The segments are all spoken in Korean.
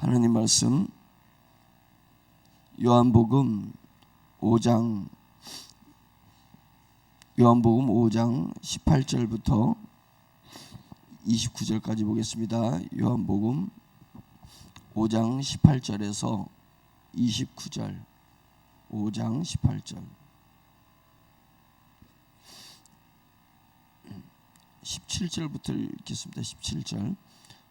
하나님 말씀 요한복음 5장 18절부터 29절까지 보겠습니다. 요한복음 5장 18절에서 29절 5장 18절 17절부터 읽겠습니다. 17절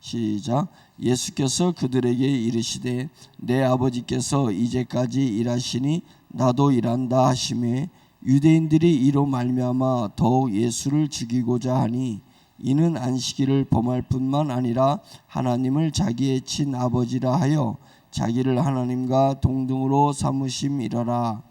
시작. 예수께서 그들에게 이르시되 내 아버지께서 이제까지 일하시니 나도 일한다 하시매 유대인들이 이로 말미암아 더욱 예수를 죽이고자 하니 이는 안식일을 범할 뿐만 아니라 하나님을 자기의 친아버지라 하여 자기를 하나님과 동등으로 삼으심이러라.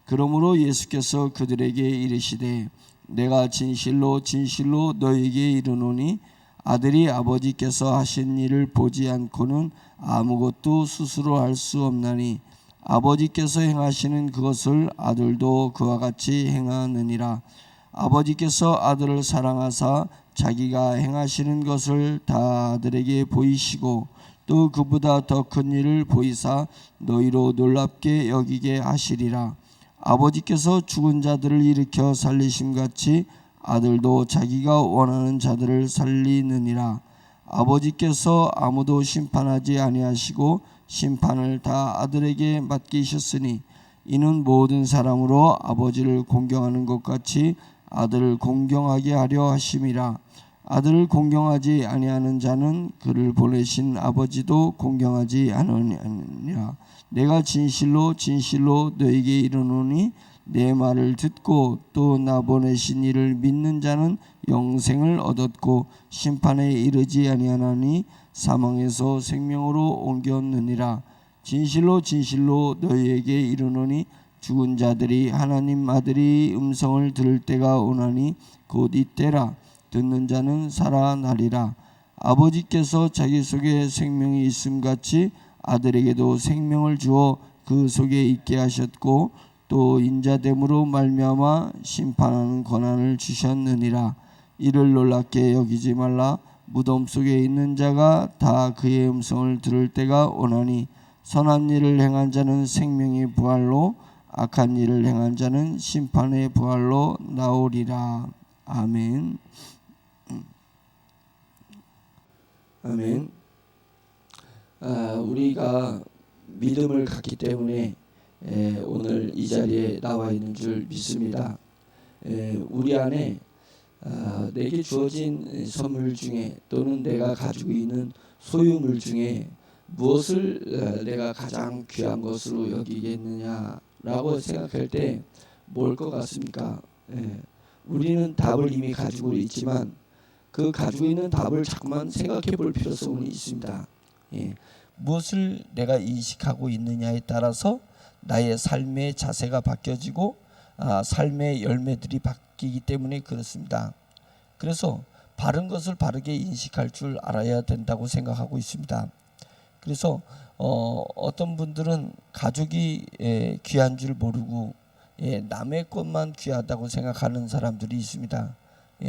그러므로 예수께서 그들에게 이르시되 내가 진실로 진실로 너희에게 이르노니 아들이 아버지께서 하신 일을 보지 않고는 아무것도 스스로 할 수 없나니 아버지께서 행하시는 그것을 아들도 그와 같이 행하느니라. 아버지께서 아들을 사랑하사 자기가 행하시는 것을 다 아들에게 보이시고 또 그보다 더 큰 일을 보이사 너희로 놀랍게 여기게 하시리라. 아버지께서 죽은 자들을 일으켜 살리심같이 아들도 자기가 원하는 자들을 살리느니라. 아버지께서 아무도 심판하지 아니하시고 심판을 다 아들에게 맡기셨으니 이는 모든 사람으로 아버지를 공경하는 것 같이 아들을 공경하게 하려 하심이라. 아들을 공경하지 아니하는 자는 그를 보내신 아버지도 공경하지 않으니라. 내가 진실로 진실로 너에게 이르노니 내 말을 듣고 또 나 보내신 이를 믿는 자는 영생을 얻었고 심판에 이르지 아니하나니 사망에서 생명으로 옮겼느니라. 진실로 진실로 너희에게 이르노니 죽은 자들이 하나님 아들이 음성을 들을 때가 오나니 곧 이때라. 듣는 자는 살아나리라. 아버지께서 자기 속에 생명이 있음같이 아들에게도 생명을 주어 그 속에 있게 하셨고 또 인자됨으로 말미암아 심판하는 권한을 주셨느니라. 이를 놀랍게 여기지 말라. 무덤 속에 있는 자가 다 그의 음성을 들을 때가 오나니 선한 일을 행한 자는 생명의 부활로 악한 일을 행한 자는 심판의 부활로 나오리라. 아멘. 아멘. 우리가 믿음을 갖기 때문에 오늘 이 자리에 나와 있는 줄 믿습니다. 우리 안에 내게 주어진 선물 중에 또는 내가 가지고 있는 소유물 중에 무엇을 내가 가장 귀한 것으로 여기겠느냐라고 생각할 때 뭘 것 같습니까? 우리는 답을 이미 가지고 있지만 그 가지고 있는 답을 자꾸만 생각해 볼 필요성이 있습니다. 무엇을 내가 인식하고 있느냐에 따라서 나의 삶의 자세가 바뀌어지고 삶의 열매들이 바뀌기 때문에 그렇습니다. 그래서 바른 것을 바르게 인식할 줄 알아야 된다고 생각하고 있습니다. 그래서 어떤 분들은 가족이 귀한 줄 모르고 남의 것만 귀하다고 생각하는 사람들이 있습니다.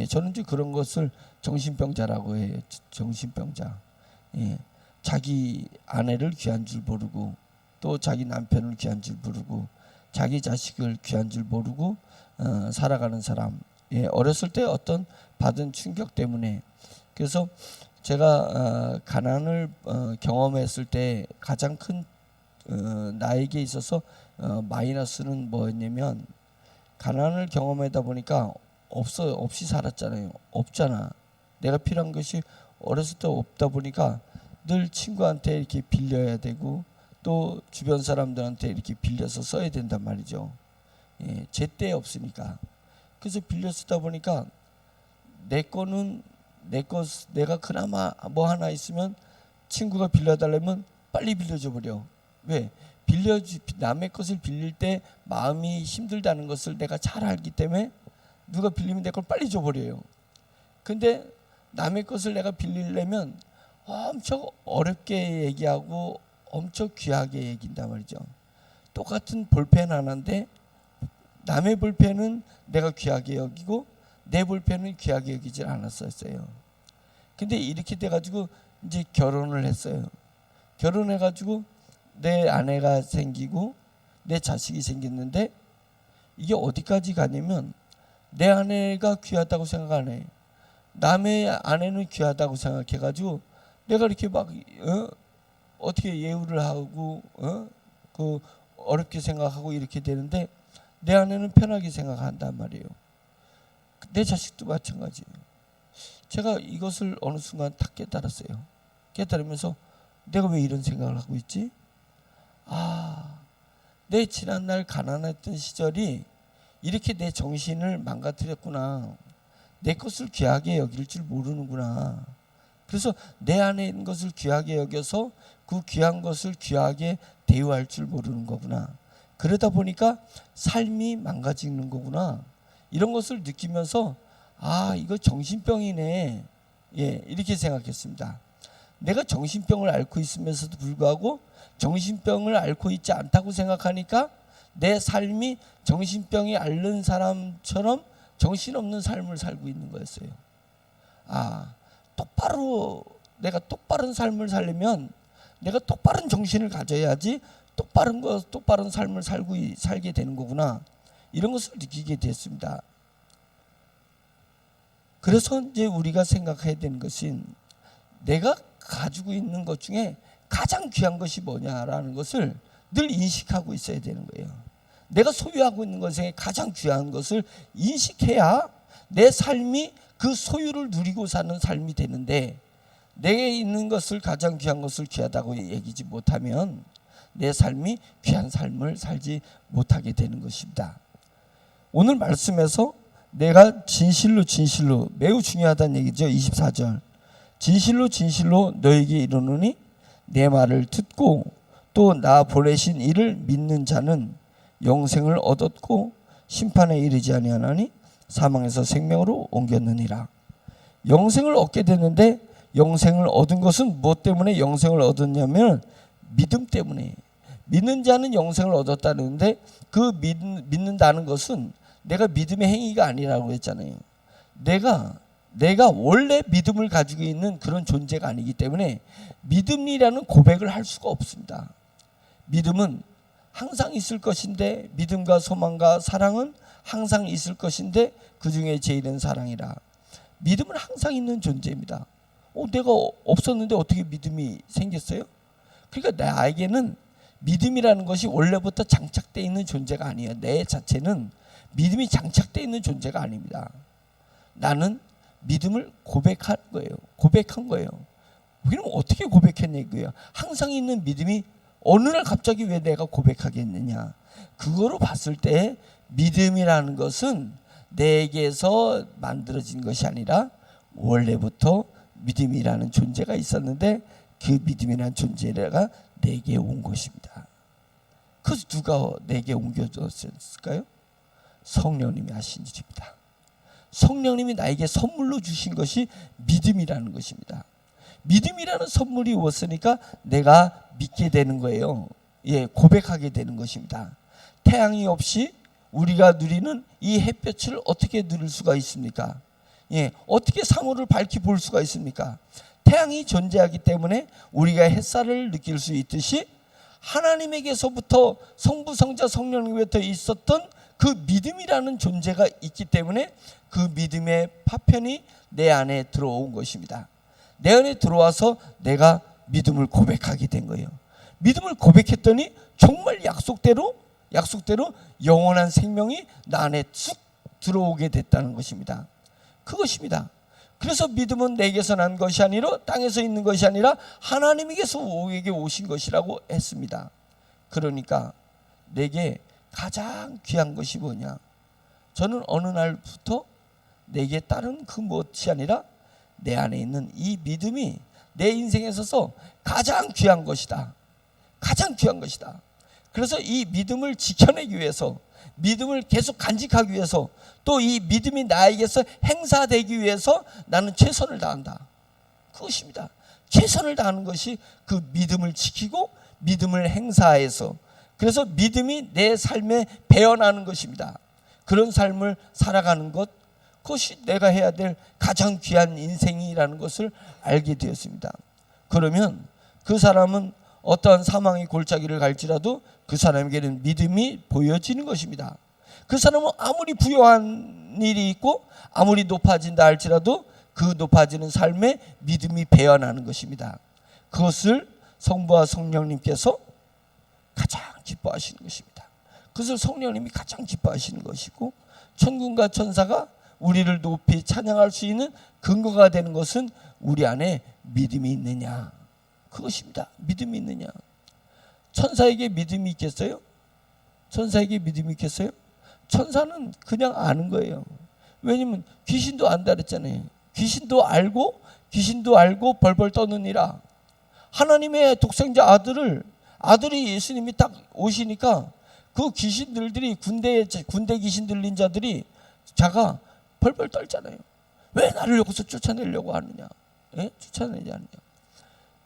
저는 이제 그런 것을 정신병자라고 해요. 정신병자. 자기 아내를 귀한 줄 모르고 또 자기 남편을 귀한 줄 모르고 자기 자식을 귀한 줄 모르고 살아가는 사람. 어렸을 때 어떤 받은 충격 때문에. 그래서 제가 가난을 경험했을 때 가장 큰 나에게 있어서 마이너스는 뭐였냐면 가난을 경험하다 보니까 없이 살았잖아요. 없잖아. 내가 필요한 것이 어렸을 때 없다 보니까 늘 친구한테 이렇게 빌려야 되고 또 주변 사람들한테 이렇게 빌려서 써야 된단 말이죠. 제때 없으니까. 그래서 빌려 쓰다 보니까 내가 그나마 뭐 하나 있으면 친구가 빌려달라면 빨리 빌려줘 버려. 왜? 남의 것을 빌릴 때 마음이 힘들다는 것을 내가 잘 알기 때문에 누가 빌리면 내 걸 빨리 줘버려요. 근데 남의 것을 내가 빌리려면 엄청 어렵게 얘기하고 엄청 귀하게 얘기한단 말이죠. 똑같은 볼펜 하나인데 남의 볼펜은 내가 귀하게 여기고 내 볼펜은 귀하게 여기질 않았었어요. 근데 이렇게 돼가지고 이제 결혼을 했어요. 결혼해가지고 내 아내가 생기고 내 자식이 생겼는데 이게 어디까지 가냐면 내 아내가 귀하다고 생각 안 해. 남의 아내는 귀하다고 생각해가지고 내가 이렇게 막 어떻게 예우를 하고 그 어렵게 생각하고 이렇게 되는데 내 아내는 편하게 생각한단 말이에요. 내 자식도 마찬가지예요. 제가 이것을 어느 순간 딱 깨달았어요. 깨달으면서 내가 왜 이런 생각을 하고 있지? 내 지난날 가난했던 시절이 이렇게 내 정신을 망가뜨렸구나. 내 것을 귀하게 여길 줄 모르는구나. 그래서 내 안에 있는 것을 귀하게 여겨서 그 귀한 것을 귀하게 대우할 줄 모르는 거구나. 그러다 보니까 삶이 망가지는 거구나. 이런 것을 느끼면서 이거 정신병이네. 이렇게 생각했습니다. 내가 정신병을 앓고 있으면서도 불구하고 정신병을 앓고 있지 않다고 생각하니까 내 삶이 정신병이 앓는 사람처럼 정신없는 삶을 살고 있는 거였어요. 내가 똑바른 삶을 살려면 내가 똑바른 정신을 가져야지 똑바른 삶을 살게 되는 거구나. 이런 것을 느끼게 됐습니다. 그래서 이제 우리가 생각해야 되는 것은 내가 가지고 있는 것 중에 가장 귀한 것이 뭐냐라는 것을 늘 인식하고 있어야 되는 거예요. 내가 소유하고 있는 것에 가장 귀한 것을 인식해야 내 삶이 그 소유를 누리고 사는 삶이 되는데, 내게 있는 것을 가장 귀한 것을 귀하다고 얘기지 못하면 내 삶이 귀한 삶을 살지 못하게 되는 것입니다. 오늘 말씀에서 내가 진실로 매우 중요하다는 얘기죠. 24절 진실로 너에게 이르노니 내 말을 듣고 또 나 보내신 이를 믿는 자는 영생을 얻었고 심판에 이르지 아니하나니 사망에서 생명으로 옮겼느니라. 영생을 얻게 됐는데 영생을 얻은 것은 무엇 때문에 영생을 얻었냐면 믿음 때문에. 믿는 자는 영생을 얻었다는데 그 믿는다는 것은 내가 믿음의 행위가 아니라고 했잖아요. 내가 원래 믿음을 가지고 있는 그런 존재가 아니기 때문에 믿음이라는 고백을 할 수가 없습니다. 믿음은 항상 있을 것인데, 믿음과 소망과 사랑은 항상 있을 것인데 그 중에 제일은 사랑이라. 믿음은 항상 있는 존재입니다. 내가 없었는데 어떻게 믿음이 생겼어요? 그러니까 나에게는 믿음이라는 것이 원래부터 장착되어 있는 존재가 아니에요. 내 자체는 믿음이 장착되어 있는 존재가 아닙니다. 나는 믿음을 고백한 거예요. 그럼 어떻게 고백했냐고요? 항상 있는 믿음이 어느 날 갑자기 왜 내가 고백하겠느냐? 그거로 봤을 때 믿음이라는 것은 내게서 만들어진 것이 아니라 원래부터 믿음이라는 존재가 있었는데 그 믿음이라는 존재가 내게 온 것입니다. 그래서 누가 내게 옮겨줬을까요? 성령님이 하신 일입니다. 성령님이 나에게 선물로 주신 것이 믿음이라는 것입니다. 믿음이라는 선물이 왔으니까 내가 믿게 되는 거예요. 고백하게 되는 것입니다. 태양이 없이 우리가 누리는 이 햇볕을 어떻게 누릴 수가 있습니까? 어떻게 상호를 밝히 볼 수가 있습니까? 태양이 존재하기 때문에 우리가 햇살을 느낄 수 있듯이 하나님에게서부터 성부, 성자, 성령님부터 있었던 그 믿음이라는 존재가 있기 때문에 그 믿음의 파편이 내 안에 들어온 것입니다. 내 안에 들어와서 내가 믿음을 고백하게 된 거예요. 믿음을 고백했더니 정말 약속대로 영원한 생명이 나 안에 쑥 들어오게 됐다는 것입니다. 그것입니다. 그래서 믿음은 내게서 난 것이 아니라 땅에서 있는 것이 아니라 하나님에게서 우리에게 오신 것이라고 했습니다. 그러니까 내게 가장 귀한 것이 뭐냐? 저는 어느 날부터 내게 따른 그 무엇이 아니라 내 안에 있는 이 믿음이 내 인생에 있어서 가장 귀한 것이다. 가장 귀한 것이다. 그래서 이 믿음을 지켜내기 위해서, 믿음을 계속 간직하기 위해서, 또 이 믿음이 나에게서 행사되기 위해서 나는 최선을 다한다. 그것입니다. 최선을 다하는 것이 그 믿음을 지키고 믿음을 행사해서, 그래서 믿음이 내 삶에 배어나는 것입니다. 그런 삶을 살아가는 것, 그것이 내가 해야 될 가장 귀한 인생이라는 것을 알게 되었습니다. 그러면 그 사람은 어떠한 사망의 골짜기를 갈지라도 그 사람에게는 믿음이 보여지는 것입니다. 그 사람은 아무리 부요한 일이 있고 아무리 높아진다 할지라도 그 높아지는 삶에 믿음이 배어나는 것입니다. 그것을 성부와 성령님께서 가장 기뻐하시는 것입니다. 그것을 성령님이 가장 기뻐하시는 것이고, 천군과 천사가 우리를 높이 찬양할 수 있는 근거가 되는 것은 우리 안에 믿음이 있느냐, 그것입니다. 믿음이 있느냐. 천사에게 믿음이 있겠어요? 천사에게 믿음이 있겠어요? 천사는 그냥 아는 거예요. 왜냐면 귀신도 안다 그랬잖아요. 귀신도 알고 벌벌 떠느니라. 하나님의 독생자 아들이 예수님이 딱 오시니까 그 귀신들이 군대 귀신 들린 자들이 자가 벌벌 떨잖아요. 왜 나를 여기서 쫓아내려고 하느냐? 예? 쫓아내지 않느냐?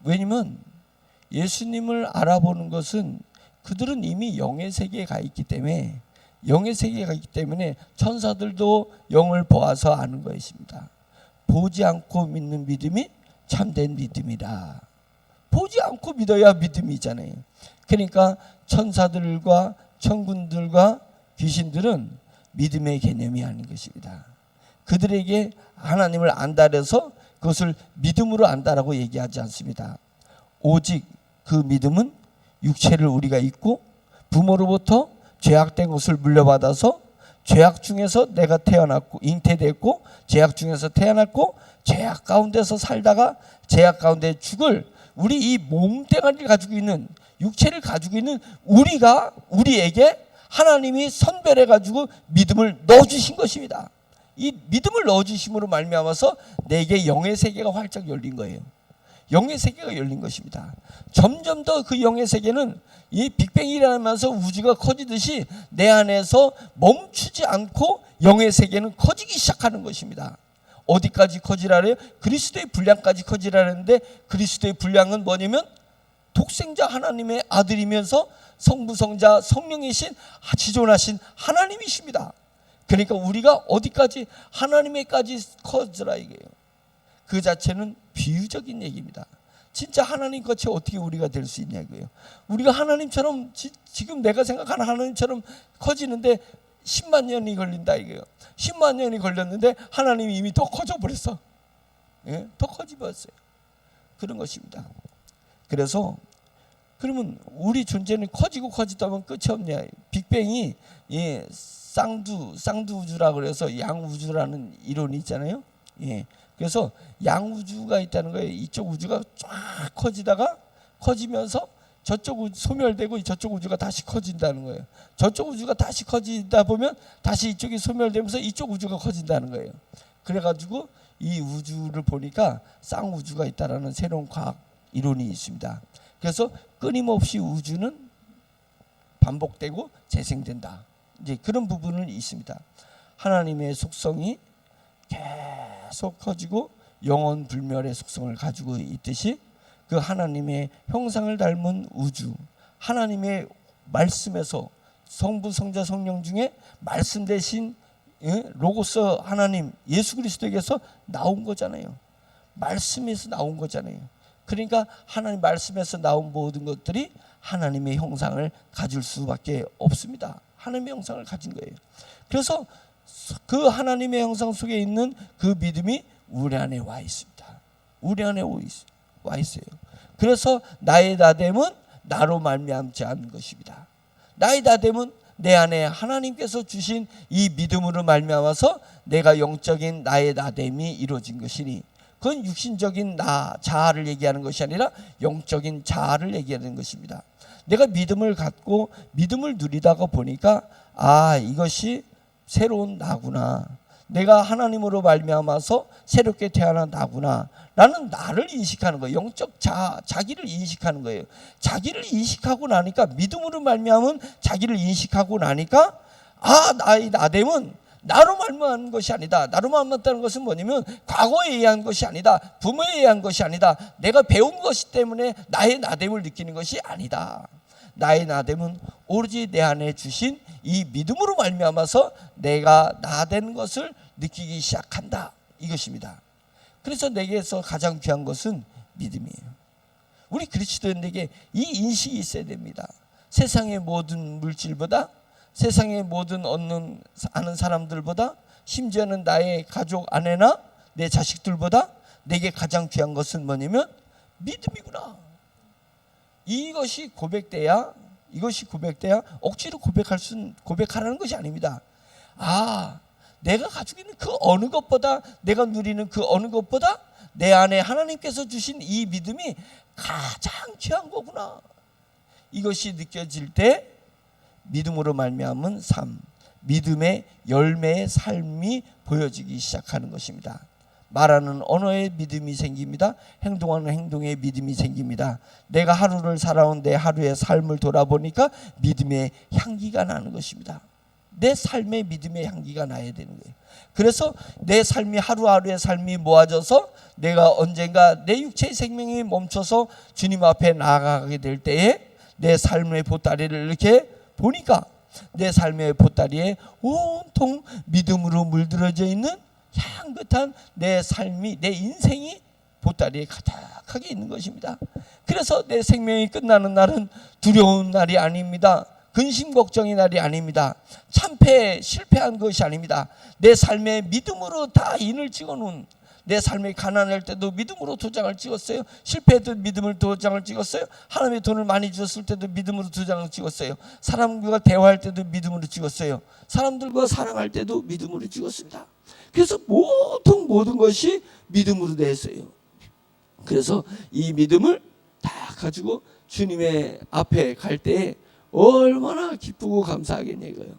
왜냐면 예수님을 알아보는 것은 그들은 이미 영의 세계에 가 있기 때문에, 천사들도 영을 보아서 아는 것입니다. 보지 않고 믿는 믿음이 참된 믿음이다. 보지 않고 믿어야 믿음이잖아요. 그러니까 천사들과 천군들과 귀신들은 믿음의 개념이 아닌 것입니다. 그들에게 하나님을 안다 해서 그것을 믿음으로 안다라고 얘기하지 않습니다. 오직 그 믿음은 육체를 우리가 입고 부모로부터 죄악된 것을 물려받아서 죄악 중에서 내가 태어났고 잉태됐고 죄악 중에서 태어났고 죄악 가운데서 살다가 죄악 가운데 죽을 우리 이 몸뚱아리를 가지고 있는, 육체를 가지고 있는 우리에게 하나님이 선별해 가지고 믿음을 넣어주신 것입니다. 이 믿음을 넣어주심으로 말미암아서 내게 영의 세계가 활짝 열린 거예요. 영의 세계가 열린 것입니다. 점점 더 그 영의 세계는 이 빅뱅이 일어나면서 우주가 커지듯이 내 안에서 멈추지 않고 영의 세계는 커지기 시작하는 것입니다. 어디까지 커지라래요? 그리스도의 분량까지 커지라는데, 그리스도의 분량은 뭐냐면 독생자 하나님의 아들이면서 성부성자 성령이신 지존하신 하나님이십니다. 그러니까 우리가 어디까지, 하나님에까지 커지라 이게요. 그 자체는 비유적인 얘기입니다. 진짜 하나님 같이 어떻게 우리가 될 수 있냐고요. 우리가 하나님처럼 지금 내가 생각하는 하나님처럼 커지는데 10만 년이 걸린다 이거예요. 10만 년이 걸렸는데 하나님이 이미 더 커져 버렸어. 예? 더 커져버렸어요. 그런 것입니다. 그래서 그러면 우리 존재는 커지다 보면 끝이 없냐. 빅뱅이 쌍두 우주라 그래서 양우주라는 이론이 있잖아요. 예. 그래서 양우주가 있다는 거예요. 이쪽 우주가 쫙 커지면서 저쪽 우주 소멸되고 저쪽 우주가 다시 커진다는 거예요. 저쪽 우주가 다시 커지다 보면 다시 이쪽이 소멸되면서 이쪽 우주가 커진다는 거예요. 그래가지고 이 우주를 보니까 쌍우주가 있다라는 새로운 과학 이론이 있습니다. 그래서 끊임없이 우주는 반복되고 재생된다. 이제 그런 부분은 있습니다. 하나님의 속성이 계속 커지고 영원 불멸의 속성을 가지고 있듯이 그 하나님의 형상을 닮은 우주, 하나님의 말씀에서 성부, 성자, 성령 중에 말씀 대신 로고스 하나님 예수 그리스도에게서 나온 거잖아요. 말씀에서 나온 거잖아요. 그러니까 하나님 말씀에서 나온 모든 것들이 하나님의 형상을 가질 수밖에 없습니다. 하나님의 형상을 가진 거예요. 그래서 그 하나님의 형상 속에 있는 그 믿음이 우리 안에 와 있습니다. 우리 안에 와 있어요. 그래서 나의 나됨은 나로 말미암지 않은 것입니다. 나의 나됨은 내 안에 하나님께서 주신 이 믿음으로 말미암아서 내가 영적인 나의 나됨이 이루어진 것이니, 그건 육신적인 나 자아를 얘기하는 것이 아니라 영적인 자아를 얘기하는 것입니다. 내가 믿음을 갖고 믿음을 누리다가 보니까 이것이 새로운 나구나, 내가 하나님으로 말미암아서 새롭게 태어난 나구나 라는 나를 인식하는 거예요. 영적 자기를 인식하는 거예요. 자기를 인식하고 나니까, 믿음으로 말미암은 자기를 인식하고 나니까 나의 나됨은 나로 말미암은 것이 아니다. 나로 말미암았다는 것은 뭐냐면 과거에 의한 것이 아니다. 부모에 의한 것이 아니다. 내가 배운 것이 때문에 나의 나됨을 느끼는 것이 아니다. 나의 나됨은 오로지 내 안에 주신 이 믿음으로 말미암아서 내가 나된 것을 느끼기 시작한다, 이것입니다. 그래서 내게서 가장 귀한 것은 믿음이에요. 우리 그리스도인에게 이 인식이 있어야 됩니다. 세상의 모든 물질보다, 세상의 모든 아는 사람들보다, 심지어는 나의 가족 아내나 내 자식들보다 내게 가장 귀한 것은 뭐냐면 믿음이구나. 이것이 고백돼야 억지로 고백하라는 것이 아닙니다. 내가 가지고 있는 그 어느 것보다, 내가 누리는 그 어느 것보다 내 안에 하나님께서 주신 이 믿음이 가장 귀한 거구나. 이것이 느껴질 때 믿음으로 말미암은 삶, 믿음의 열매의 삶이 보여지기 시작하는 것입니다. 말하는 언어에 믿음이 생깁니다. 행동하는 행동에 믿음이 생깁니다. 내가 하루를 살아온 내 하루의 삶을 돌아보니까 믿음의 향기가 나는 것입니다. 내 삶에 믿음의 향기가 나야 되는 거예요. 그래서 내 삶이, 하루하루의 삶이 모아져서 내가 언젠가 내 육체의 생명이 멈춰서 주님 앞에 나아가게 될 때에 내 삶의 보따리를 이렇게 보니까 내 삶의 보따리에 온통 믿음으로 물들어져 있는 향긋한 내 삶이, 내 인생이 보따리에 가득하게 있는 것입니다. 그래서 내 생명이 끝나는 날은 두려운 날이 아닙니다. 근심 걱정의 날이 아닙니다. 참패 실패한 것이 아닙니다. 내 삶의 믿음으로 다 인을 찍어놓은, 내 삶이 가난할 때도 믿음으로 도장을 찍었어요. 실패해도 믿음으로 도장을 찍었어요. 하나님의 돈을 많이 주었을 때도 믿음으로 도장을 찍었어요. 사람들과 대화할 때도 믿음으로 찍었어요. 사람들과 사랑할 때도 믿음으로 찍었습니다. 그래서 모든 것이 믿음으로 됐어요. 그래서 이 믿음을 다 가지고 주님의 앞에 갈 때에 얼마나 기쁘고 감사하겠냐 이거예요.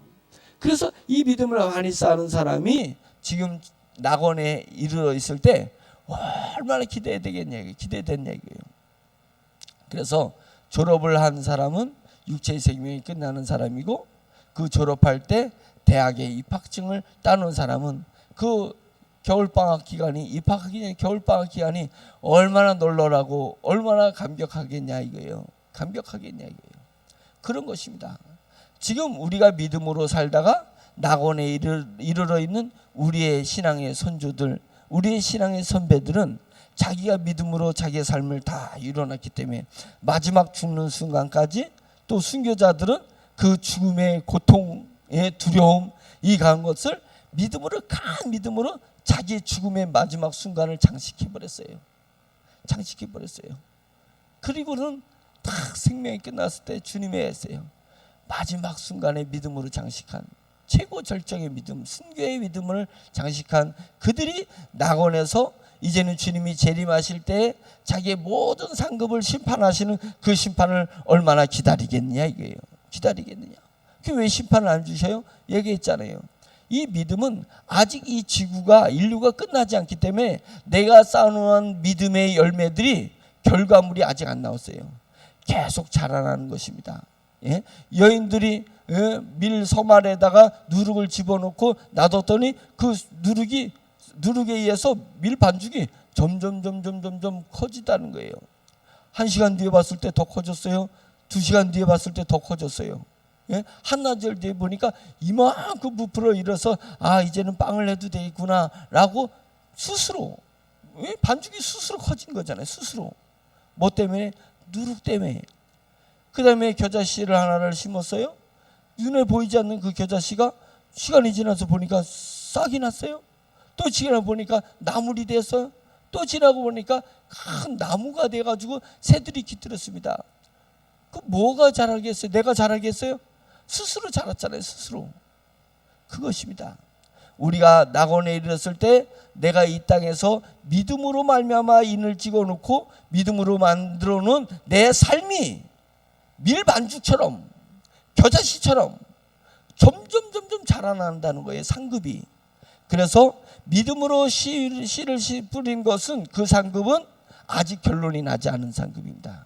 그래서 이 믿음을 많이 쌓는 사람이 지금 낙원에 이르러 있을 때 얼마나 기대됐냐 이거예요. 그래서 졸업을 한 사람은 육체의 생명이 끝나는 사람이고, 그 졸업할 때 대학에 입학증을 따놓은 사람은 그 겨울방학 기간이, 입학하기 전에 겨울방학 기간이 얼마나 놀라라고, 얼마나 감격하겠냐 이거예요. 그런 것입니다. 지금 우리가 믿음으로 살다가 낙원에 이르러 있는 우리의 신앙의 선조들, 우리의 신앙의 선배들은 자기가 믿음으로 자기의 삶을 다 이뤄놨기 때문에 마지막 죽는 순간까지, 또 순교자들은 그 죽음의 고통의 두려움, 이 강한 것을 강한 믿음으로 자기의 죽음의 마지막 순간을 장식해버렸어요. 그리고는 딱 생명이 끝났을 때 주님의 에세요. 마지막 순간에 믿음으로 장식한, 최고 절정의 믿음, 순교의 믿음을 장식한 그들이 낙원에서 이제는 주님이 재림하실 때 자기의 모든 상급을 심판하시는 그 심판을 얼마나 기다리겠느냐 이거예요. 그 왜 심판을 안 주셔요? 얘기했잖아요. 이 믿음은 아직 이 지구가, 인류가 끝나지 않기 때문에 내가 쌓아놓은 믿음의 열매들이, 결과물이 아직 안 나왔어요. 계속 자라나는 것입니다. 여인들이 밀 서말에다가 누룩을 집어넣고 놔뒀더니 그 누룩에 의해서 밀 반죽이 점점 커지다는 거예요. 1시간 뒤에 봤을 때 더 커졌어요. 2시간 뒤에 봤을 때 더 커졌어요. 한나절 뒤에 보니까 이만큼 부풀어 일어서 이제는 빵을 해도 되겠구나 라고 스스로, 반죽이 스스로 커진 거잖아요. 스스로. 뭐 때문에? 누룩 때문에. 그 다음에 겨자씨를 하나를 심었어요. 눈에 보이지 않는 그 겨자씨가 시간이 지나서 보니까 싹이 났어요. 또 지나고 보니까 나물이 됐어요. 또 지나고 보니까 큰 나무가 돼가지고 새들이 깃들었습니다. 그 뭐가 자라겠어요? 내가 자라겠어요? 스스로 자랐잖아요. 스스로. 그것입니다. 우리가 낙원에 이르렀을 때 내가 이 땅에서 믿음으로 말미암아 인을 찍어놓고 믿음으로 만들어 놓은 내 삶이 밀반죽처럼, 겨자씨처럼 점점 자라난다는 거예요. 상급이. 그래서 믿음으로 씨를 뿌린 것은, 그 상급은 아직 결론이 나지 않은 상급입니다.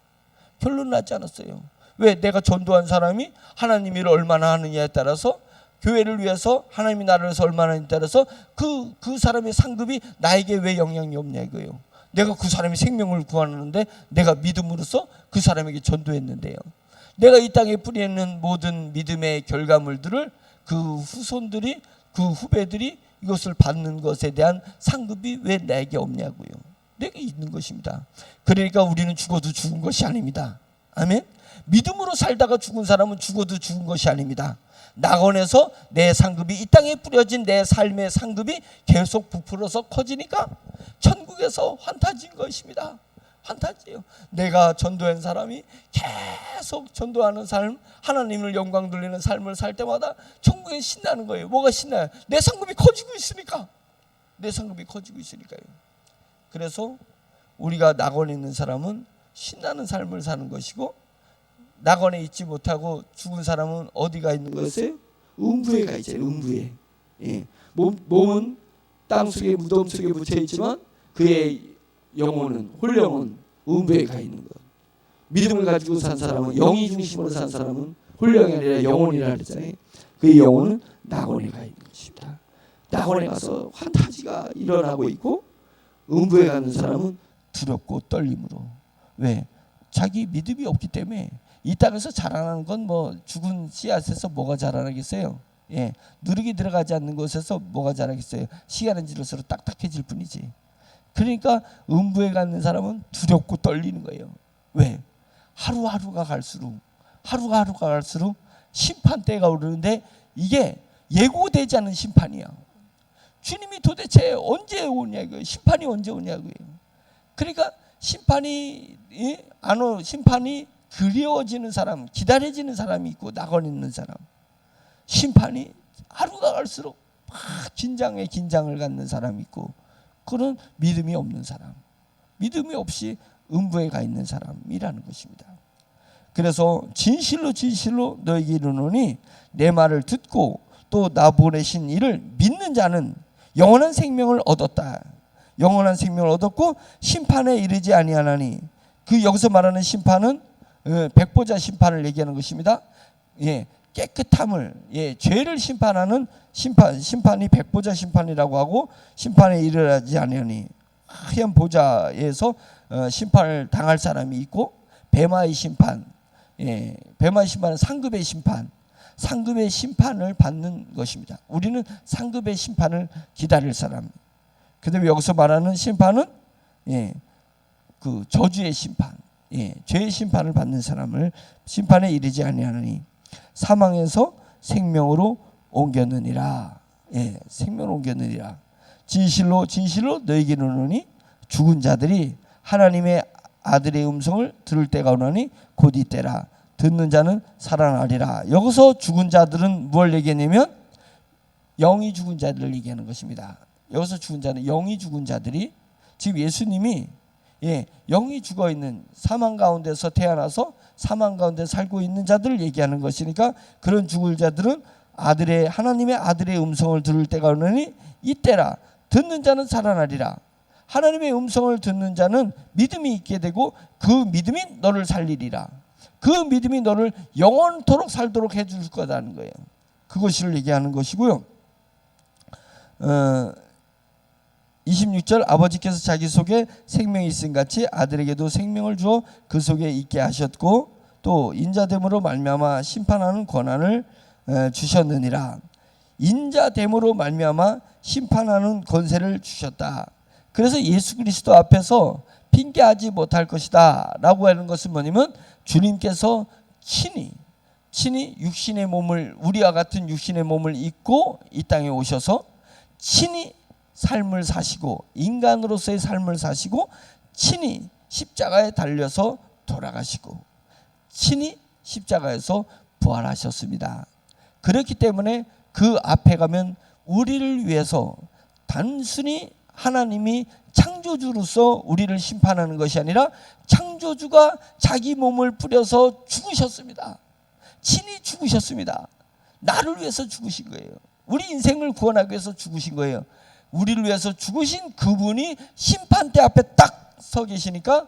결론 나지 않았어요. 왜? 내가 전도한 사람이 하나님 일을 얼마나 하느냐에 따라서, 교회를 위해서 하나님이 나를 위해서 얼마나 하느냐에 따라서 그 사람의 상급이 나에게 왜 영향이 없냐 이거예요. 내가 그 사람의 생명을 구하는데 내가 믿음으로써 그 사람에게 전도했는데요. 내가 이 땅에 뿌리는 모든 믿음의 결과물들을 그 후손들이, 그 후배들이 이것을 받는 것에 대한 상급이 왜 내게 없냐고요. 내게 있는 것입니다. 그러니까 우리는 죽어도 죽은 것이 아닙니다. 아멘. 믿음으로 살다가 죽은 사람은 죽어도 죽은 것이 아닙니다. 낙원에서 내 상급이, 이 땅에 뿌려진 내 삶의 상급이 계속 부풀어서 커지니까 천국에서 환타지인 것입니다. 환타지예요. 내가 전도한 사람이 계속 전도하는 삶, 하나님을 영광 돌리는 삶을 살 때마다 천국에 신나는 거예요. 뭐가 신나요? 내 상급이 커지고 있으니까. 내 상급이 커지고 있으니까요. 그래서 우리가 낙원에 있는 사람은 신나는 삶을 사는 것이고, 낙원에 있지 못하고 죽은 사람은 어디가 있는 것이에요? 음부에 가 있잖아요. 음부에. 예. 몸은 땅 속에, 무덤 속에 묻혀 있지만 그의 영혼은, 홀령은 음부에 가 있는 것. 믿음을 가지고 산 사람은, 영이 중심으로 산 사람은 홀령이 아니라 영혼이라 그랬잖아요. 그의 영혼은 낙원에 가 있는 것입니다. 낙원에 가서 환타지가 일어나고 있고, 음부에 가는 사람은 두렵고 떨림으로. 왜? 자기 믿음이 없기 때문에. 이 땅에서 자라나는 건 뭐 죽은 씨앗에서 뭐가 자라나겠어요? 예, 누룩이 들어가지 않는 곳에서 뭐가 자라겠어요? 시간은 지를수록 딱딱해질 뿐이지. 그러니까 음부에 가는 사람은 두렵고 떨리는 거예요. 왜? 하루하루가 갈수록 심판대가 오르는데, 이게 예고되지 않은 심판이야. 주님이 도대체 언제 오냐고요. 심판이 언제 오냐고요. 그러니까 심판이 그리워지는 사람, 기다려지는 사람이 있고, 낙원에 있는 사람. 심판이 하루가 갈수록 막 긴장을 갖는 사람이 있고, 그런 믿음이 없는 사람, 믿음이 없이 음부에 가 있는 사람이라는 것입니다. 그래서 진실로 너에게 이르노니, 내 말을 듣고 또 나 보내신 이를 믿는 자는 영원한 생명을 얻었다. 영원한 생명을 얻었고 심판에 이르지 아니하나니. 그 여기서 말하는 심판은 백보자 심판을 얘기하는 것입니다. 예, 깨끗함을, 죄를 심판하는 심판이 백보자 심판이라고 하고, 심판에 이르지 아니하니, 하얀 보좌에서 심판을 당할 사람이 있고, 뱀아의 심판, 뱀아의 심판은 상급의 심판, 상급의 심판을 받는 것입니다. 우리는 상급의 심판을 기다릴 사람. 그다음에 여기서 말하는 심판은 그 저주의 심판, 죄의 심판을 받는 사람을 심판에 이르지 아니하느니 사망에서 생명으로 옮겼느니라. 생명으로 옮겼느니라. 진실로 너에게 이르노니, 죽은 자들이 하나님의 아들의 음성을 들을 때가 오나니 곧 이때라. 듣는 자는 살아나리라. 여기서 죽은 자들은 뭘 얘기하냐면 영이 죽은 자들을 얘기하는 것입니다. 여기서 죽은 자는 영이 죽은 자들이, 지금 예수님이 영이 죽어있는, 사망 가운데서 태어나서 사망 가운데 살고 있는 자들을 얘기하는 것이니까, 그런 죽을 자들은 하나님의 아들의 음성을 들을 때가 오느니 이때라. 듣는 자는 살아나리라. 하나님의 음성을 듣는 자는 믿음이 있게 되고, 그 믿음이 너를 살리리라. 그 믿음이 너를 영원토록 살도록 해줄 거다는 거예요. 그것을 얘기하는 것이고요. 26절, 아버지께서 자기 속에 생명이 있음 같이 아들에게도 생명을 주어 그 속에 있게 하셨고, 또 인자됨으로 말미암아 심판하는 권한을 주셨느니라. 인자됨으로 말미암아 심판하는 권세를 주셨다. 그래서 예수 그리스도 앞에서 핑계하지 못할 것이다 라고 하는 것은 뭐냐면, 주님께서 친히 육신의 몸을, 우리와 같은 육신의 몸을 입고 이 땅에 오셔서 친히 삶을 사시고, 인간으로서의 삶을 사시고, 친히 십자가에 달려서 돌아가시고, 친히 십자가에서 부활하셨습니다. 그렇기 때문에 그 앞에 가면 우리를 위해서 단순히 하나님이 창조주로서 우리를 심판하는 것이 아니라, 창조주가 자기 몸을 뿌려서 죽으셨습니다. 친히 죽으셨습니다. 나를 위해서 죽으신 거예요. 우리 인생을 구원하기 위해서 죽으신 거예요. 우리를 위해서 죽으신 그분이 심판대 앞에 딱 서 계시니까,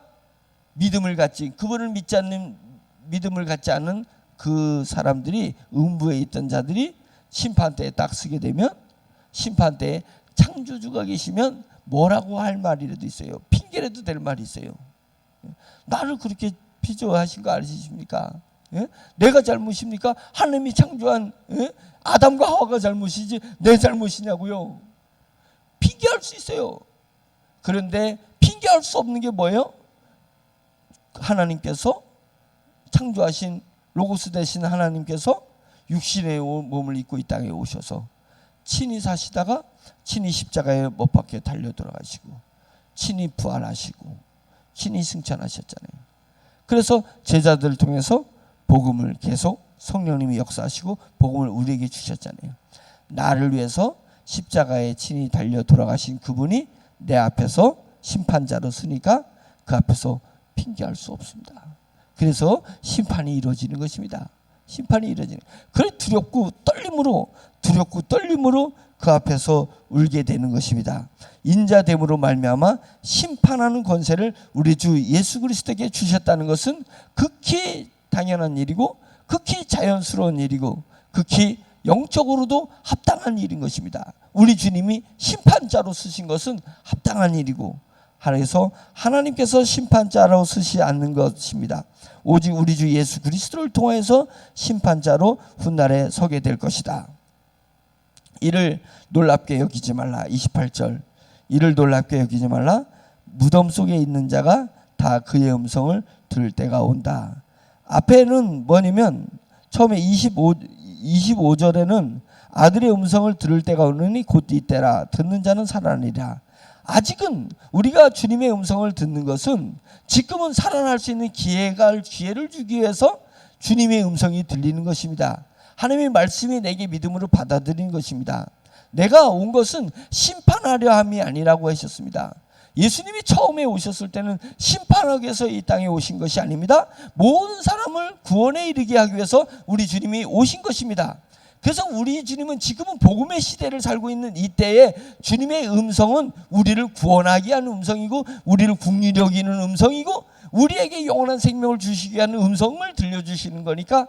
그분을 믿음을 갖지 않는 그 사람들이, 음부에 있던 자들이 심판대에 딱 서게 되면, 심판대에 창조주가 계시면 뭐라고 할 말이라도 있어요. 핑계라도 될 말이 있어요. 나를 그렇게 피조하신 거 아시십니까? 내가 잘못입니까? 하나님이 창조한 아담과 하와가 잘못이지 내 잘못이냐고요. 핑계할 수 있어요. 그런데 핑계 핑계할 수 없는 게 뭐예요? 하나님께서 창조하신 로고스 되신 하나님께서 육신의 몸을 입고 이 땅에 오셔서 친히 사시다가 친히 십자가에 못 박혀 달려 돌아가시고 친히 부활하시고 친히 승천하셨잖아요. 그래서 제자들을 통해서 복음을 계속 성령님이 역사하시고 복음을 우리에게 주셨잖아요. 나를 위해서 십자가에 친히 달려 돌아가신 그분이 내 앞에서 심판자로 서니까 그 앞에서 핑계할 수 없습니다. 그래서 심판이 이루어지는 것입니다. 심판이 이루어지는. 그래 두렵고 떨림으로 그 앞에서 울게 되는 것입니다. 인자됨으로 말미암아 심판하는 권세를 우리 주 예수 그리스도에게 주셨다는 것은 극히 당연한 일이고 극히 자연스러운 일이고 극히 영적으로도 합당한 일인 것입니다. 우리 주님이 심판자로 쓰신 것은 합당한 일이고, 그래서 하나님께서 심판자로 쓰지 않는 것입니다. 오직 우리 주 예수 그리스도를 통해서 심판자로 훗날에 서게 될 것이다. 이를 놀랍게 여기지 말라. 28절, 이를 놀랍게 여기지 말라. 무덤 속에 있는 자가 다 그의 음성을 들을 때가 온다. 앞에는 뭐냐면 처음에 25절에는 아들의 음성을 들을 때가 오느니 곧 이때라. 듣는 자는 살아나리라. 아직은 우리가 주님의 음성을 듣는 것은 지금은 살아날 수 있는 기회를 주기 위해서 주님의 음성이 들리는 것입니다. 하나님의 말씀이 내게 믿음으로 받아들이는 것입니다. 내가 온 것은 심판하려 함이 아니라고 하셨습니다. 예수님이 처음에 오셨을 때는 심판하기 위해서 이 땅에 오신 것이 아닙니다. 모든 사람을 구원에 이르게 하기 위해서 우리 주님이 오신 것입니다. 그래서 우리 주님은 지금은 복음의 시대를 살고 있는 이때에 주님의 음성은 우리를 구원하게 하는 음성이고 우리를 긍휼히 여기는 음성이고 우리에게 영원한 생명을 주시기 위한 음성을 들려주시는 거니까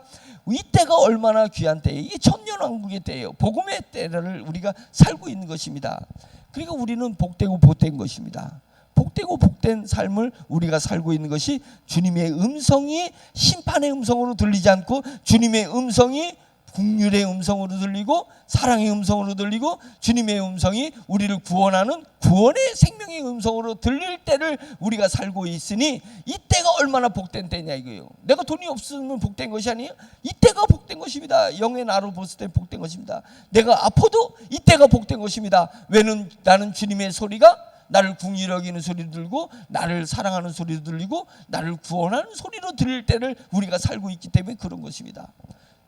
이때가 얼마나 귀한 때예요. 이게 천년왕국의 때예요. 복음의 때를 우리가 살고 있는 것입니다. 그러니까 우리는 복되고 복된 것입니다. 복되고 복된 삶을 우리가 살고 있는 것이 주님의 음성이 심판의 음성으로 들리지 않고 주님의 음성이 긍휼의 음성으로 들리고 사랑의 음성으로 들리고 주님의 음성이 우리를 구원하는 구원의 생명의 음성으로 들릴 때를 우리가 살고 있으니 이때가 얼마나 복된 때냐 이거예요. 내가 돈이 없으면 복된 것이 아니에요. 이때가 복된 것입니다. 영의 나로 봤을 때 복된 것입니다. 내가 아파도 이때가 복된 것입니다. 왜냐면 나는 주님의 소리가 나를 긍휼히 여기는 소리도 들고 나를 사랑하는 소리도 들리고 나를 구원하는 소리로 들릴 때를 우리가 살고 있기 때문에 그런 것입니다.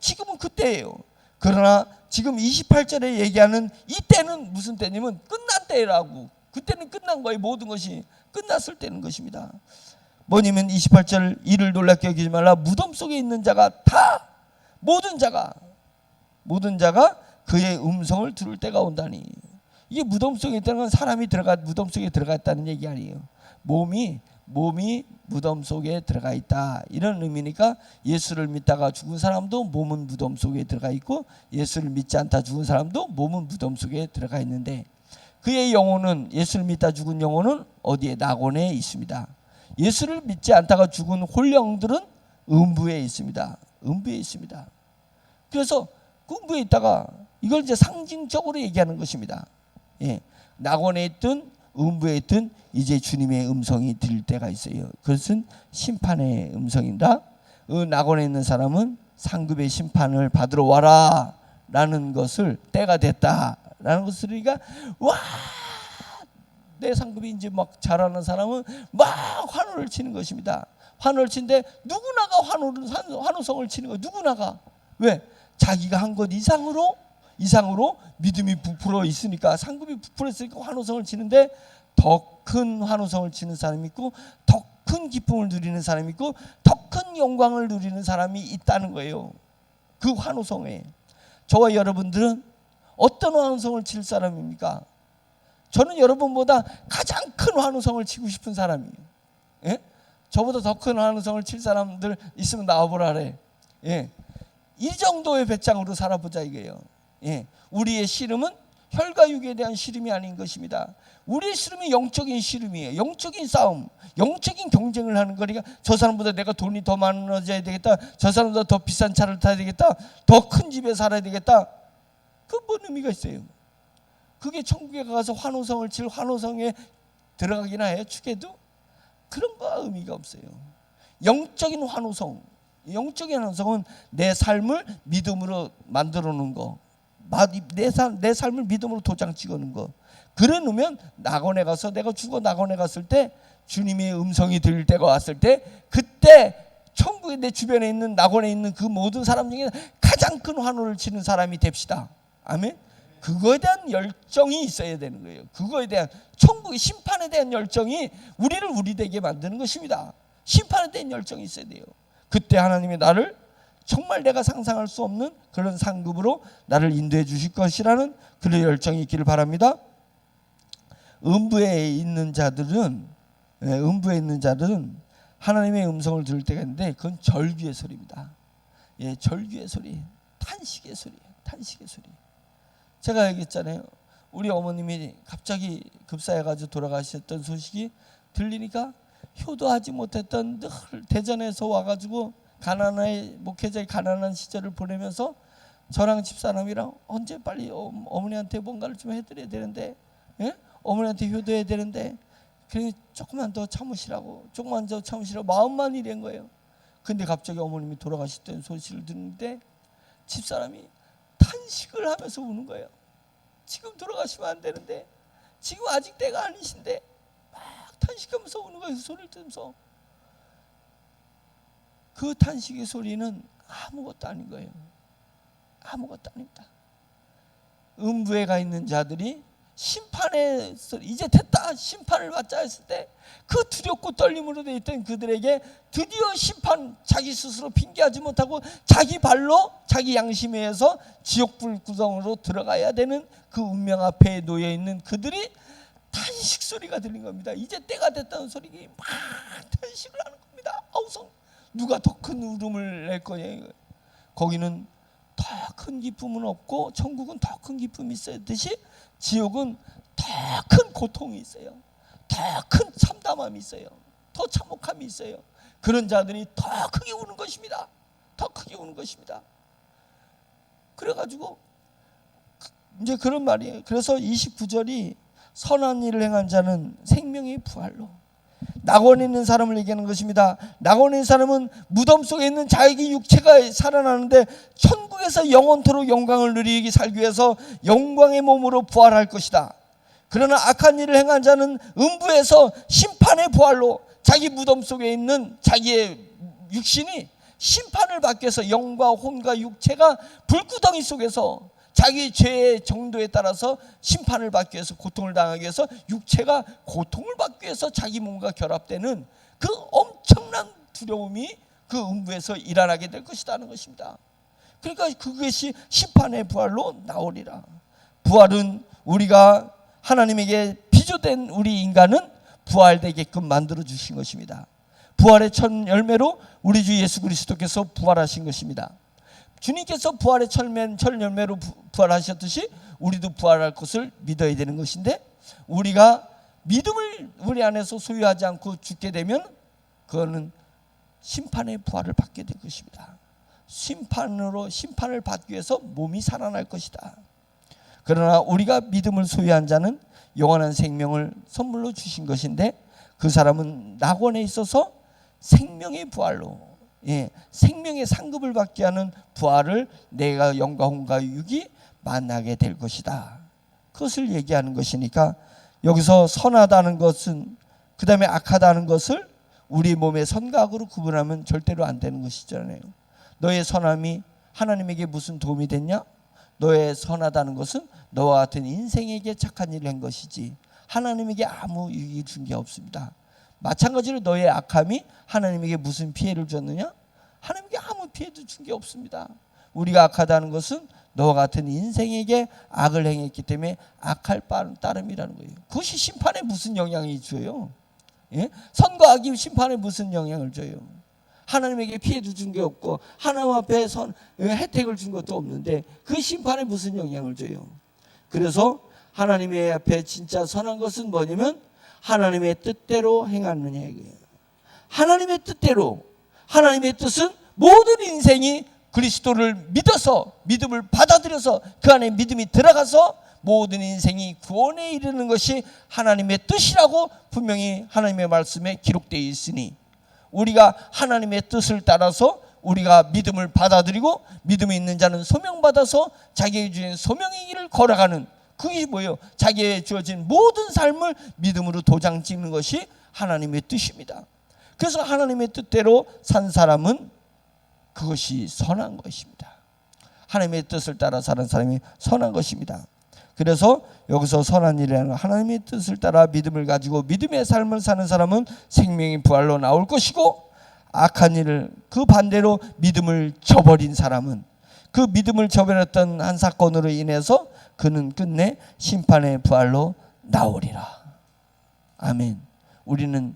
지금은 그때예요. 그러나 지금 28절에 얘기하는 이때는 무슨 때냐면 끝난 때라고. 그때는 끝난 거예요. 모든 것이 끝났을 때는 것입니다. 뭐냐면 28절, 이를 놀랍게 여기지 말라. 무덤 속에 있는 자가 다 모든 자가 그의 음성을 들을 때가 온다니. 이게 무덤 속에 있다는 건 사람이 무덤 속에 들어갔다는 얘기 아니에요. 몸이 무덤 속에 들어가 있다, 이런 의미니까 예수를 믿다가 죽은 사람도 몸은 무덤 속에 들어가 있고 예수를 믿지 않다 죽은 사람도 몸은 무덤 속에 들어가 있는데 그의 영혼은, 예수를 믿다 죽은 영혼은 어디에? 낙원에 있습니다. 예수를 믿지 않다가 죽은 홀령들은 음부에 있습니다. 음부에 있습니다. 그래서 음부에 있다가 이걸 이제 상징적으로 얘기하는 것입니다. 예, 낙원에 있든 음부에 있든 이제 주님의 음성이 들릴 때가 있어요. 그것은 심판의 음성입니다. 낙원에 있는 사람은 상급의 심판을 받으러 와라 라는 것을, 때가 됐다 라는 것을, 그러니까 와, 내 상급이 이제 막 자라는 사람은 막 환호를 치는 것입니다. 환호를 치는데 누구나가 환호성을 치는 거예요. 누구나가. 왜? 자기가 한 것 이상으로 믿음이 부풀어 있으니까, 상급이 부풀어 있으니까 환호성을 치는데 더 큰 환호성을 치는 사람이 있고 더 큰 기쁨을 누리는 사람이 있고 더 큰 영광을 누리는 사람이 있다는 거예요. 그 환호성에 저와 여러분들은 어떤 환호성을 칠 사람입니까? 저는 여러분보다 가장 큰 환호성을 치고 싶은 사람이에요. 예? 저보다 더 큰 환호성을 칠 사람들 있으면 나와보라 그래. 예. 이 정도의 배짱으로 살아보자 이거예요. 예. 우리의 씨름은 혈과 육에 대한 씨름이 아닌 것입니다. 우리의 씨름이 영적인 씨름이에요. 영적인 싸움, 영적인 경쟁을 하는 거니까 저 사람보다 내가 돈이 더 많아져야 되겠다, 저 사람보다 더 비싼 차를 타야 되겠다, 더 큰 집에 살아야 되겠다. 그 뭔 의미가 있어요? 그게 천국에 가서 환호성을 칠 환호성의 들어가긴 해요. 축에도 그런 거 의미가 없어요. 영적인 환호성, 영적인 환호성은 내 삶을 믿음으로 만들어 놓은 거, 내 삶을 믿음으로 도장 찍어 놓은 거. 그래 놓으면 낙원에 가서 내가 죽어 낙원에 갔을 때 주님의 음성이 들릴 때가 왔을 때, 그때 천국에 내 주변에 있는 낙원에 있는 그 모든 사람 중에 가장 큰 환호를 치는 사람이 됩시다. 아멘. 그거에 대한 열정이 있어야 되는 거예요. 그거에 대한 천국의 심판에 대한 열정이 우리를 우리 되게 만드는 것입니다. 심판에 대한 열정이 있어야 돼요. 그때 하나님이 나를 정말 내가 상상할 수 없는 그런 상급으로 나를 인도해 주실 것이라는 그런 열정이 있기를 바랍니다. 음부에 있는 자들은 하나님의 음성을 들을 때가 있는데 그건 절규의 소리입니다. 예, 절규의 소리, 탄식의 소리예요. 탄식의 소리. 제가 얘기했잖아요. 우리 어머님이 갑자기 급사해가지고 돌아가셨던 소식이 들리니까 효도하지 못했던 늘 대전에서 와가지고 목회자의 가난한 시절을 보내면서 저랑 집사람이랑 언제 빨리 어머니한테 뭔가를 좀 해드려야 되는데, 예? 어머니한테 효도해야 되는데, 그러니 조금만 더 참으시라고 마음만 이런 거예요. 근데 갑자기 어머님이 돌아가셨다는 소식을 듣는데 집사람이 탄식을 하면서 우는 거예요. 지금 돌아가시면 안 되는데, 지금 아직 때가 아니신데 막 탄식하면서 우는 거예요. 그 소리를 들으면서. 그 탄식의 소리는 아무것도 아닌 거예요. 아무것도 아닙니다. 음부에 가 있는 자들이 심판의 소리, 이제 됐다, 심판을 받자 했을 때 그 두렵고 떨림으로 돼 있던 그들에게 드디어 심판, 자기 스스로 핑계하지 못하고 자기 발로 자기 양심에 의해서 지옥불 구덩으로 들어가야 되는 그 운명 앞에 놓여 있는 그들이 탄식 소리가 들린 겁니다. 이제 때가 됐다는 소리가 막 탄식을 하는 겁니다. 아우성, 누가 더 큰 울음을 낼 거냐. 거기는 더 큰 기쁨은 없고 천국은 더 큰 기쁨이 있었듯이 지옥은 더 큰 고통이 있어요. 더 큰 참담함이 있어요. 더 참혹함이 있어요. 그런 자들이 더 크게 우는 것입니다. 더 크게 우는 것입니다. 그래가지고 이제 그런 말이에요. 그래서 29절이 선한 일을 행한 자는 생명의 부활로, 낙원에 있는 사람을 얘기하는 것입니다. 낙원에 있는 사람은 무덤 속에 있는 자기 육체가 살아나는데 천국에서 영원토록 영광을 누리기 살기 위해서 영광의 몸으로 부활할 것이다. 그러나 악한 일을 행한 자는 음부에서 심판의 부활로 자기 무덤 속에 있는 자기의 육신이 심판을 받기 위해서 영과 혼과 육체가 불구덩이 속에서 자기 죄의 정도에 따라서 심판을 받기 위해서, 고통을 당하기 위해서 육체가 고통을 받기 위해서 자기 몸과 결합되는 그 엄청난 두려움이 그 음부에서 일어나게 될 것이라는 것입니다. 그러니까 그것이 심판의 부활로 나오리라. 부활은 우리가 하나님에게 비조된 우리 인간은 부활되게끔 만들어 주신 것입니다. 부활의 첫 열매로 우리 주 예수 그리스도께서 부활하신 것입니다. 주님께서 부활의 첫 열매로 부활하셨듯이 우리도 부활할 것을 믿어야 되는 것인데, 우리가 믿음을 우리 안에서 소유하지 않고 죽게 되면 그거는 심판의 부활을 받게 될 것입니다. 심판을 받기 위해서 몸이 살아날 것이다. 그러나 우리가 믿음을 소유한 자는 영원한 생명을 선물로 주신 것인데, 그 사람은 낙원에 있어서 생명의 부활로, 생명의 상급을 받게 하는 부활을 내가 영과 혼과 육이 만나게 될 것이다. 그것을 얘기하는 것이니까, 여기서 선하다는 것은, 그 다음에 악하다는 것을 우리 몸의 선과 악으로 구분하면 절대로 안 되는 것이잖아요. 너의 선함이 하나님에게 무슨 도움이 됐냐? 너의 선하다는 것은 너와 같은 인생에게 착한 일을 한 것이지 하나님에게 아무 유익을 준 게 없습니다. 마찬가지로 너의 악함이 하나님에게 무슨 피해를 줬느냐? 하나님에게 아무 피해도 준 게 없습니다. 우리가 악하다는 것은 너와 같은 인생에게 악을 행했기 때문에 악할 따름이라는 거예요. 그것이 심판에 무슨 영향을 줘요? 선과 악이 심판에 무슨 영향을 줘요? 하나님에게 피해도 준 게 없고 하나님 앞에 혜택을 준 것도 없는데 그 심판에 무슨 영향을 줘요? 그래서 하나님의 앞에 진짜 선한 것은 뭐냐면 하나님의 뜻대로 행하느냐 이거예요. 하나님의 뜻대로, 하나님의 뜻은 모든 인생이 그리스도를 믿어서, 믿음을 받아들여서 그 안에 믿음이 들어가서 모든 인생이 구원에 이르는 것이 하나님의 뜻이라고 분명히 하나님의 말씀에 기록되어 있으니, 우리가 하나님의 뜻을 따라서 우리가 믿음을 받아들이고, 믿음이 있는 자는 소명받아서 자기에게 주신 소명의 길을 걸어가는, 그게 뭐예요? 자기에게 주어진 모든 삶을 믿음으로 도장 찍는 것이 하나님의 뜻입니다. 그래서 하나님의 뜻대로 산 사람은 그것이 선한 것입니다. 하나님의 뜻을 따라 사는 사람이 선한 것입니다. 그래서 여기서 선한 일이라는 하나님의 뜻을 따라 믿음을 가지고 믿음의 삶을 사는 사람은 생명이 부활로 나올 것이고, 악한 일을 그 반대로 믿음을 저버린 사람은 그 믿음을 저버렸던 한 사건으로 인해서 그는 끝내 심판의 부활로 나오리라. 아멘. 우리는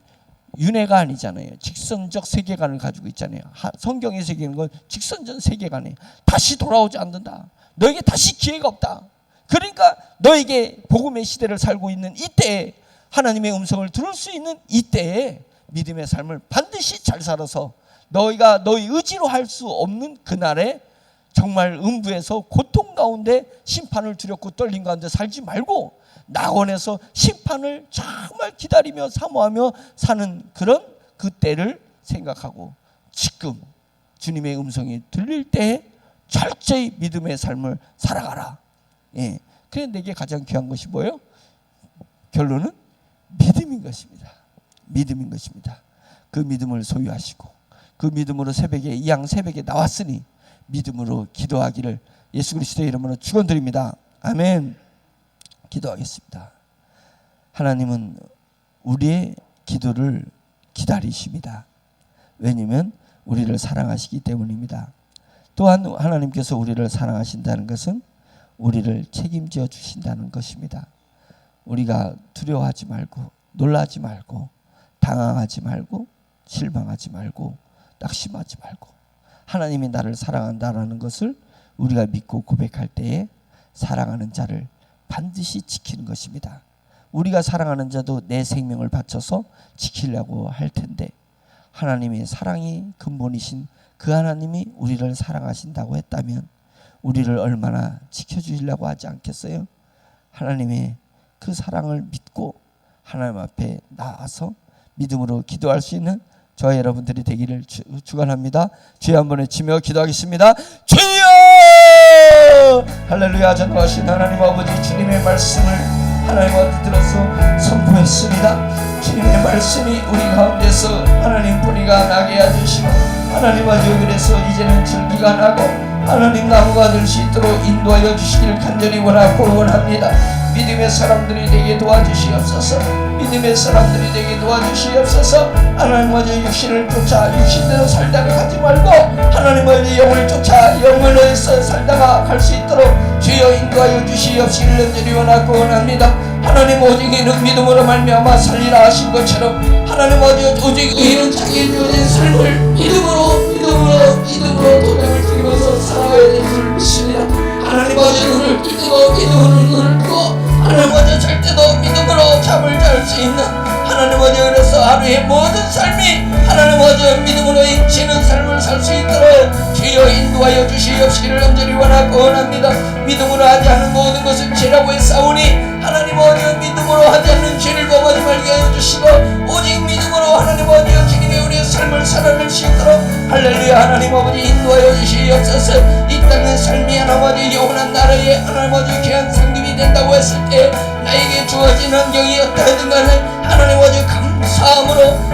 윤회가 아니잖아요. 직선적 세계관을 가지고 있잖아요. 성경의 세계는 건 직선적 세계관이에요. 다시 돌아오지 않는다. 너에게 다시 기회가 없다. 그러니까 너에게 복음의 시대를 살고 있는 이때에, 하나님의 음성을 들을 수 있는 이때에 믿음의 삶을 반드시 잘 살아서 너희가 너희 의지로 할 수 없는 그날에 정말 음부에서 고통 가운데 심판을 두렵고 떨림 가운데 살지 말고 낙원에서 심판을 정말 기다리며 사모하며 사는 그런 그 때를 생각하고, 지금 주님의 음성이 들릴 때에 철저히 믿음의 삶을 살아가라. 예. 그래 내게 가장 귀한 것이 뭐예요? 결론은 믿음인 것입니다. 믿음인 것입니다. 그 믿음을 소유하시고 그 믿음으로 새벽에 이 양 새벽에 나왔으니 믿음으로 기도하기를 예수 그리스도의 이름으로 축원드립니다. 아멘. 기도하겠습니다. 하나님은 우리의 기도를 기다리십니다. 왜냐하면 우리를 사랑하시기 때문입니다. 또한 하나님께서 우리를 사랑하신다는 것은 우리를 책임져 주신다는 것입니다. 우리가 두려워하지 말고, 놀라지 말고, 당황하지 말고, 실망하지 말고, 낙심하지 말고, 하나님이 나를 사랑한다라는 것을 우리가 믿고 고백할 때에 사랑하는 자를 반드시 지키는 것입니다. 우리가 사랑하는 자도 내 생명을 바쳐서 지키려고 할 텐데, 하나님의 사랑이 근본이신 그 하나님이 우리를 사랑하신다고 했다면 우리를 얼마나 지켜주시려고 하지 않겠어요? 하나님의 그 사랑을 믿고 하나님 앞에 나와서 믿음으로 기도할 수 있는 저와 여러분들이 되기를 축원합니다. 주여 한번 외치며 기도하겠습니다. 주여! 할렐루야. 전능하신 하나님 아버지, 주님의 말씀을 하나님 앞에 들어서 선포했습니다. 주님의 말씀이 우리 가운데서 하나님 뿌리가 나게 해주시고, 하나님 아버지 그래서 이제는 줄기가 나고 하나님 나무가 될 수 있도록 인도하여 주시기를 간절히 원합니다. 믿음의 사람들이 되게 도와주시옵소서. 믿음의 사람들이 되게 도와주시옵소서. 하나님 아버지 육신을 쫓아 육신대로 살다가 가지 말고 하나님 아버지 영을 쫓아 영을 위해서 살다가 갈 수 있도록 주여 인도하여 주시옵시기를 간절히 원합니다. 하나님 오직 이는 믿음으로 말미암아 살리라 하신 것처럼 하나님 오직 이는 자기의 주어진 삶을 믿음으로 도장을 찍으면서 살아가야 되는 줄 믿습니다. 하나님 아버지 눈을 뜨고 믿음으로 눈을 뜨고 하나님 아버지 절대도 믿음으로 잠을 잘 수 있는 하나님 아버지 그래서 하루의 모든 삶이 하나님 아버지 믿음으로 인치는 삶을 살 수 있도록 주여 인도하여 주시옵시기를 간절히 원합니다. 믿음으로 하지 않는 모든 것을 죄라고 싸우니 하나님 아버지 믿음으로 하지 않는 죄를 범하지 말게 하여 주시고 오직 믿음으로 하나님 아버지 주님의 우리의 삶을 살아낼 수 있도록 할렐루야. 하나님 아버지 인도하여 주시옵소서. 이 땅의 삶이 하나님 아버지 영원한 나라의 하나님 아버지 귀한 상급이 된다고 했을 때 나에게 주어진 환경이 어떠하든 간에 하나님 아버지 감사함으로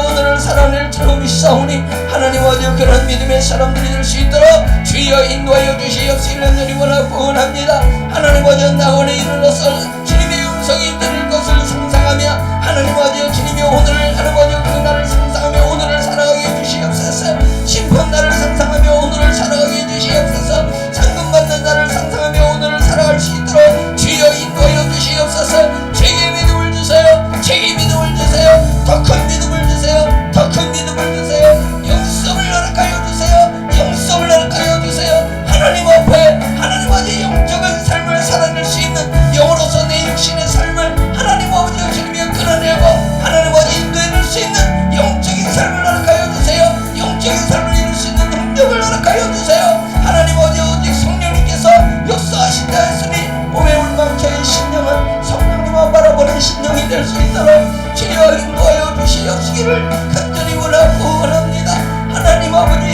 오늘을 살아낼 줄 믿사오니 하나님 아버지 그런 믿음의 사람들이 될 수 있도록 주여 인도하여 주시옵시기를 간절히 원합니다. 하나님 아버지 낙원에 이르러서 주님의 음성이 들릴 것을 상상하며 하나님 아버지 주님이 오늘을 하나님 아버지 그날을 상상하며 오늘을 살아가게 해주시옵소서. 심판날을 상상하며 오늘을 살아가게 해주시옵소서. 상급받는 날을 상상하며 오늘을 살아갈 수 있도록 주여 인도하여 주시옵소서. 제게 믿음을 주세요. 제게 믿음을 주세요. 더 큰 믿음을 주세요. 더 큰 믿음을 주세요. 영성을 허락하여 주세요. 영성을 허락하여 주세요. 하나님 앞에 하나님 아버지 영적인 삶을 살아낼 수 있는 영으로서 내 육신의 삶을 하나님 아버지가 주님이 끌어내고 하나님 아버지 인도해낼 수 있는 영적인 삶을 허락하여 주세요. 영적인 삶을 이룰 수 있는 능력을 허락하여 주세요. 하나님 아버지 오직 성령님께서 역사하신다 했으니 오늘 거룩한 심령이 될 수 있도록 주여 인도하여 주시옵시기를 간절히 원하고 원합니다. 하나님 아버지